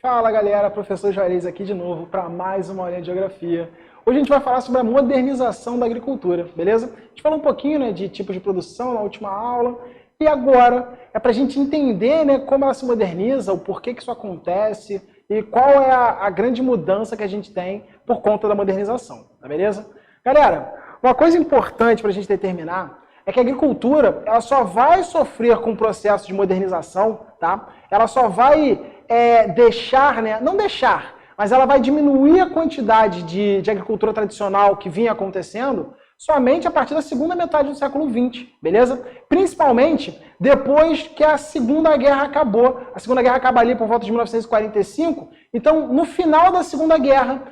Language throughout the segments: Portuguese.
Fala galera, professor Juarez aqui de novo para mais uma aulinha de geografia. Hoje a gente vai falar sobre a modernização da agricultura, beleza? A gente falou um pouquinho de tipos de produção na última aula e agora é para a gente entender como ela se moderniza, o porquê que isso acontece e qual é a grande mudança que a gente tem por conta da modernização, tá beleza? Galera, uma coisa importante para a gente determinar é que a agricultura ela só vai sofrer com o processo de modernização, tá? Ela só vai mas ela vai diminuir a quantidade de agricultura tradicional que vinha acontecendo somente a partir da segunda metade do século XX, beleza? Principalmente depois que a Segunda Guerra acabou. A Segunda Guerra acaba ali por volta de 1945, então no final da Segunda Guerra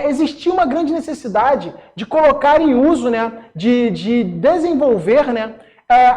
existia uma grande necessidade de colocar em uso, de desenvolver,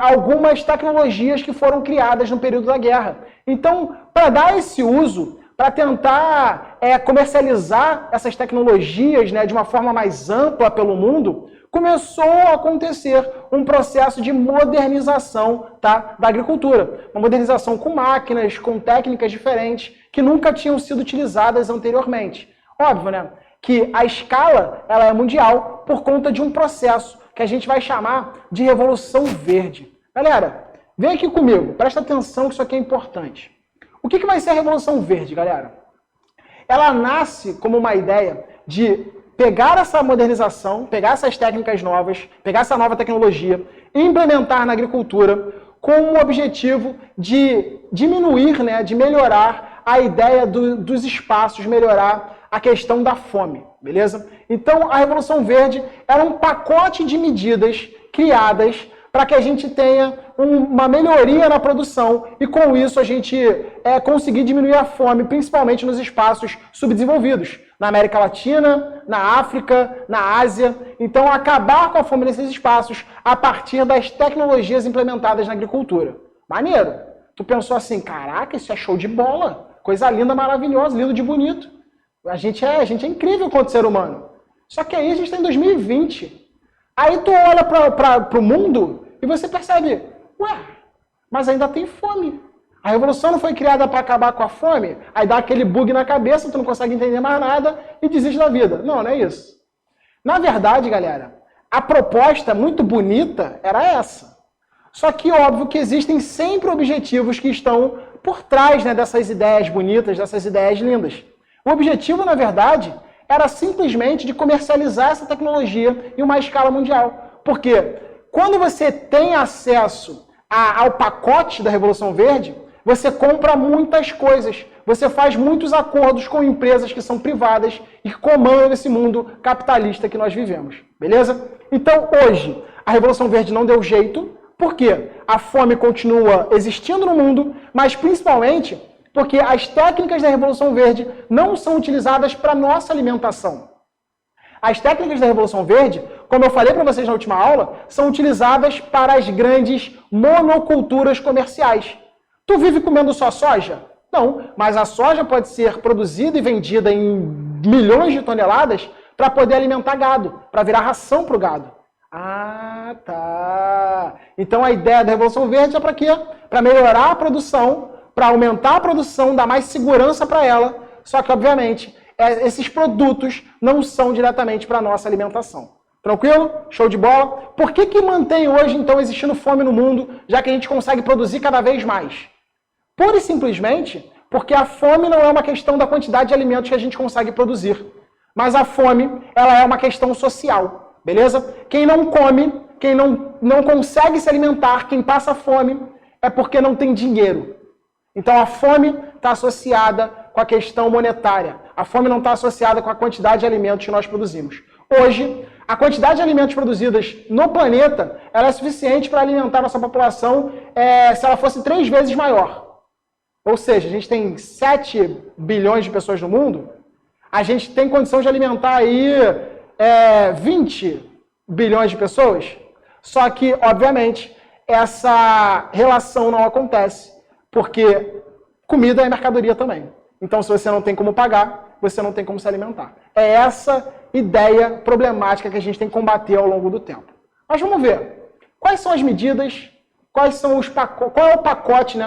algumas tecnologias que foram criadas no período da guerra. Então, para dar esse uso, para tentar comercializar essas tecnologias de uma forma mais ampla pelo mundo, começou a acontecer um processo de modernização, tá, da agricultura. Uma modernização com máquinas, com técnicas diferentes, que nunca tinham sido utilizadas anteriormente. Óbvio, que a escala ela é mundial por conta de um processo que a gente vai chamar de Revolução Verde. Galera, vem aqui comigo, presta atenção que isso aqui é importante. O que vai ser a Revolução Verde, galera? Ela nasce como uma ideia de pegar essa modernização, pegar essas técnicas novas, pegar essa nova tecnologia e implementar na agricultura com o objetivo de diminuir, de melhorar a ideia dos espaços, melhorar a questão da fome, beleza? Então, a Revolução Verde era um pacote de medidas criadas para que a gente tenha uma melhoria na produção e, com isso, a gente conseguir diminuir a fome, principalmente nos espaços subdesenvolvidos, na América Latina, na África, na Ásia. Então, acabar com a fome nesses espaços a partir das tecnologias implementadas na agricultura. Maneiro! Tu pensou assim, caraca, isso é show de bola, coisa linda, maravilhosa, lindo de bonito. A gente é incrível quanto ser humano. Só que aí a gente está em 2020. Aí tu olha para o mundo e você percebe, mas ainda tem fome. A revolução não foi criada para acabar com a fome? Aí dá aquele bug na cabeça, tu não consegue entender mais nada e desiste da vida. Não é isso. Na verdade, galera, a proposta muito bonita era essa. Só que óbvio que existem sempre objetivos que estão por trás dessas ideias bonitas, dessas ideias lindas. O objetivo, na verdade, era simplesmente de comercializar essa tecnologia em uma escala mundial. Porque quando você tem acesso ao pacote da Revolução Verde, você compra muitas coisas, você faz muitos acordos com empresas que são privadas e que comandam esse mundo capitalista que nós vivemos. Beleza? Então, hoje, a Revolução Verde não deu jeito, porque a fome continua existindo no mundo, mas principalmente porque as técnicas da Revolução Verde não são utilizadas para a nossa alimentação. As técnicas da Revolução Verde, como eu falei para vocês na última aula, são utilizadas para as grandes monoculturas comerciais. Tu vive comendo só soja? Não, mas a soja pode ser produzida e vendida em milhões de toneladas para poder alimentar gado, para virar ração para o gado. Ah, tá. Então a ideia da Revolução Verde é para quê? Para melhorar a produção, para aumentar a produção, dar mais segurança para ela, só que, obviamente, esses produtos não são diretamente para a nossa alimentação. Tranquilo? Show de bola? Por que mantém hoje, então, existindo fome no mundo, já que a gente consegue produzir cada vez mais? Pura e simplesmente porque a fome não é uma questão da quantidade de alimentos que a gente consegue produzir, mas a fome ela é uma questão social, beleza? Quem não come, quem não consegue se alimentar, quem passa fome, é porque não tem dinheiro. Então a fome está associada com a questão monetária. A fome não está associada com a quantidade de alimentos que nós produzimos. Hoje, a quantidade de alimentos produzidas no planeta ela é suficiente para alimentar nossa população se ela fosse 3 vezes maior. Ou seja, a gente tem 7 bilhões de pessoas no mundo, a gente tem condição de alimentar aí 20 bilhões de pessoas. Só que, obviamente, essa relação não acontece. Porque comida é mercadoria também. Então, se você não tem como pagar, você não tem como se alimentar. É essa ideia problemática que a gente tem que combater ao longo do tempo. Mas vamos ver. Quais são as medidas, qual é o pacote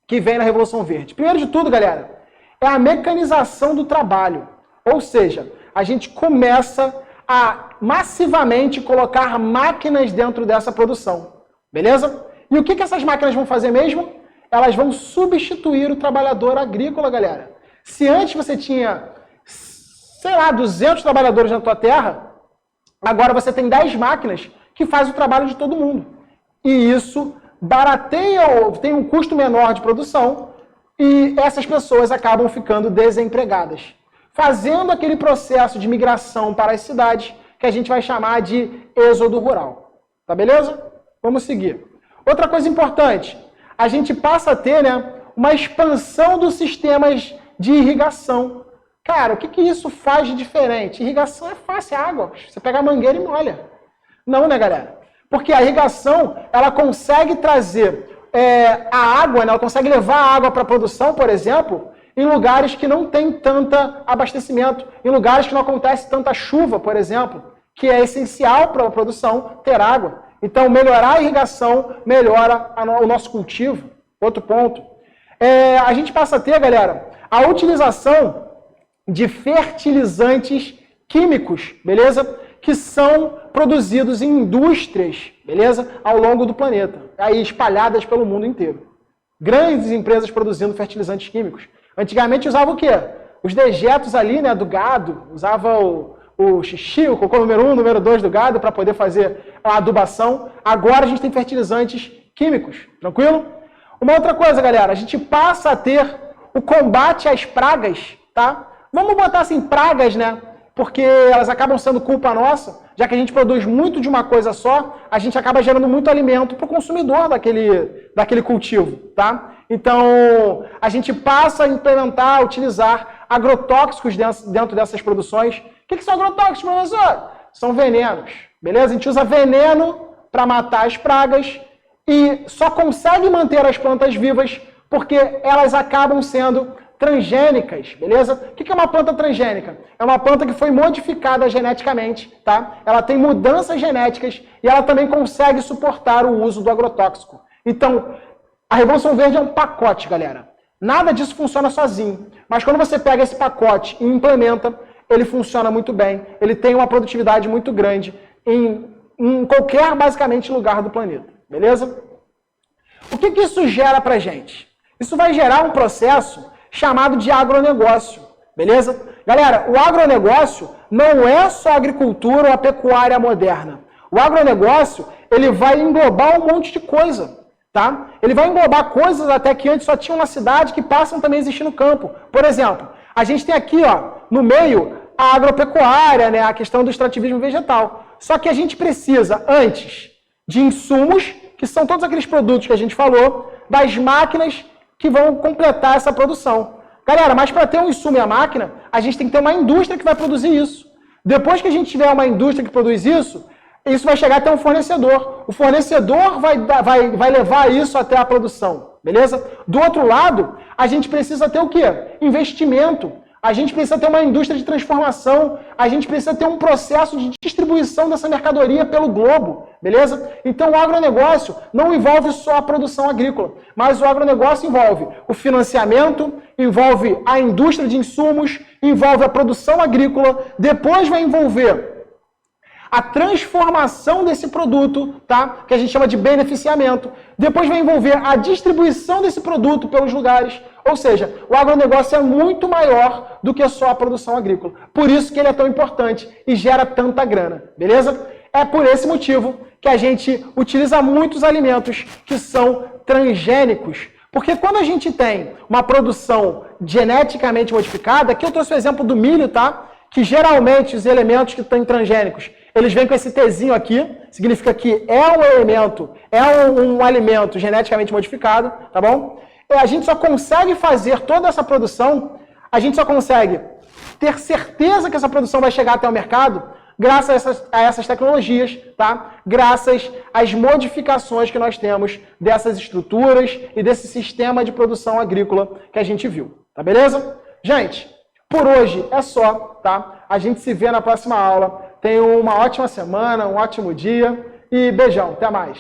que vem na Revolução Verde? Primeiro de tudo, galera, é a mecanização do trabalho. Ou seja, a gente começa a massivamente colocar máquinas dentro dessa produção. Beleza? E o que essas máquinas vão fazer mesmo? Elas vão substituir o trabalhador agrícola, galera. Se antes você tinha, sei lá, 200 trabalhadores na tua terra, agora você tem 10 máquinas que fazem o trabalho de todo mundo. E isso barateia, tem um custo menor de produção, e essas pessoas acabam ficando desempregadas, fazendo aquele processo de migração para as cidades, que a gente vai chamar de êxodo rural. Tá beleza? Vamos seguir. Outra coisa importante, a gente passa a ter, uma expansão dos sistemas de irrigação. Cara, o que isso faz de diferente? Irrigação é fácil, é água. Você pega a mangueira e molha. Não, né, galera? Porque a irrigação, ela consegue trazer a água, ela consegue levar a água para a produção, por exemplo, em lugares que não tem tanto abastecimento, em lugares que não acontece tanta chuva, por exemplo, que é essencial para a produção ter água. Então, melhorar a irrigação melhora o nosso cultivo. Outro ponto. A gente passa a ter, galera, a utilização de fertilizantes químicos, beleza? Que são produzidos em indústrias, beleza? Ao longo do planeta, aí espalhadas pelo mundo inteiro. Grandes empresas produzindo fertilizantes químicos. Antigamente usava o quê? Os dejetos ali, do gado, usava o xixi, o cocô número 1, número 2 do gado para poder fazer a adubação. Agora a gente tem fertilizantes químicos, tranquilo? Uma outra coisa, galera, a gente passa a ter o combate às pragas, tá? Vamos botar assim, pragas, porque elas acabam sendo culpa nossa, já que a gente produz muito de uma coisa só, a gente acaba gerando muito alimento para o consumidor daquele cultivo, tá? Então, a gente passa a implementar, utilizar agrotóxicos dentro dessas produções. O que são agrotóxicos, professor? São venenos, beleza? A gente usa veneno para matar as pragas e só consegue manter as plantas vivas porque elas acabam sendo transgênicas, beleza? O que é uma planta transgênica? É uma planta que foi modificada geneticamente, tá? Ela tem mudanças genéticas e ela também consegue suportar o uso do agrotóxico. Então, a Revolução Verde é um pacote, galera. Nada disso funciona sozinho. Mas quando você pega esse pacote e implementa, ele funciona muito bem. Ele tem uma produtividade muito grande em qualquer, basicamente, lugar do planeta. Beleza? O que isso gera pra gente? Isso vai gerar um processo chamado de agronegócio, beleza? Galera, o agronegócio não é só a agricultura ou a pecuária moderna. O agronegócio, ele vai englobar um monte de coisa, tá? Ele vai englobar coisas até que antes só tinham na cidade que passam também a existir no campo. Por exemplo, a gente tem aqui, no meio, a agropecuária, a questão do extrativismo vegetal. Só que a gente precisa, antes, de insumos, que são todos aqueles produtos que a gente falou, das máquinas que vão completar essa produção. Galera, mas para ter um insumo e a máquina, a gente tem que ter uma indústria que vai produzir isso. Depois que a gente tiver uma indústria que produz isso vai chegar até um fornecedor. O fornecedor vai levar isso até a produção, beleza? Do outro lado, a gente precisa ter o quê? Investimento. A gente precisa ter uma indústria de transformação, a gente precisa ter um processo de distribuição dessa mercadoria pelo globo, beleza? Então o agronegócio não envolve só a produção agrícola, mas o agronegócio envolve o financiamento, envolve a indústria de insumos, envolve a produção agrícola, depois vai envolver a transformação desse produto, tá? Que a gente chama de beneficiamento. Depois vai envolver a distribuição desse produto pelos lugares. Ou seja, o agronegócio é muito maior do que só a produção agrícola. Por isso que ele é tão importante e gera tanta grana, beleza? É por esse motivo que a gente utiliza muitos alimentos que são transgênicos. Porque quando a gente tem uma produção geneticamente modificada, aqui eu trouxe o exemplo do milho, tá? Que geralmente os elementos que estão transgênicos, eles vêm com esse Tzinho aqui, significa que é um elemento, é um alimento geneticamente modificado, tá bom? E a gente só consegue fazer toda essa produção, a gente só consegue ter certeza que essa produção vai chegar até o mercado graças a essas tecnologias, tá? Graças às modificações que nós temos dessas estruturas e desse sistema de produção agrícola que a gente viu, tá beleza? Gente, por hoje é só, tá? A gente se vê na próxima aula. Tenham uma ótima semana, um ótimo dia e beijão. Até mais.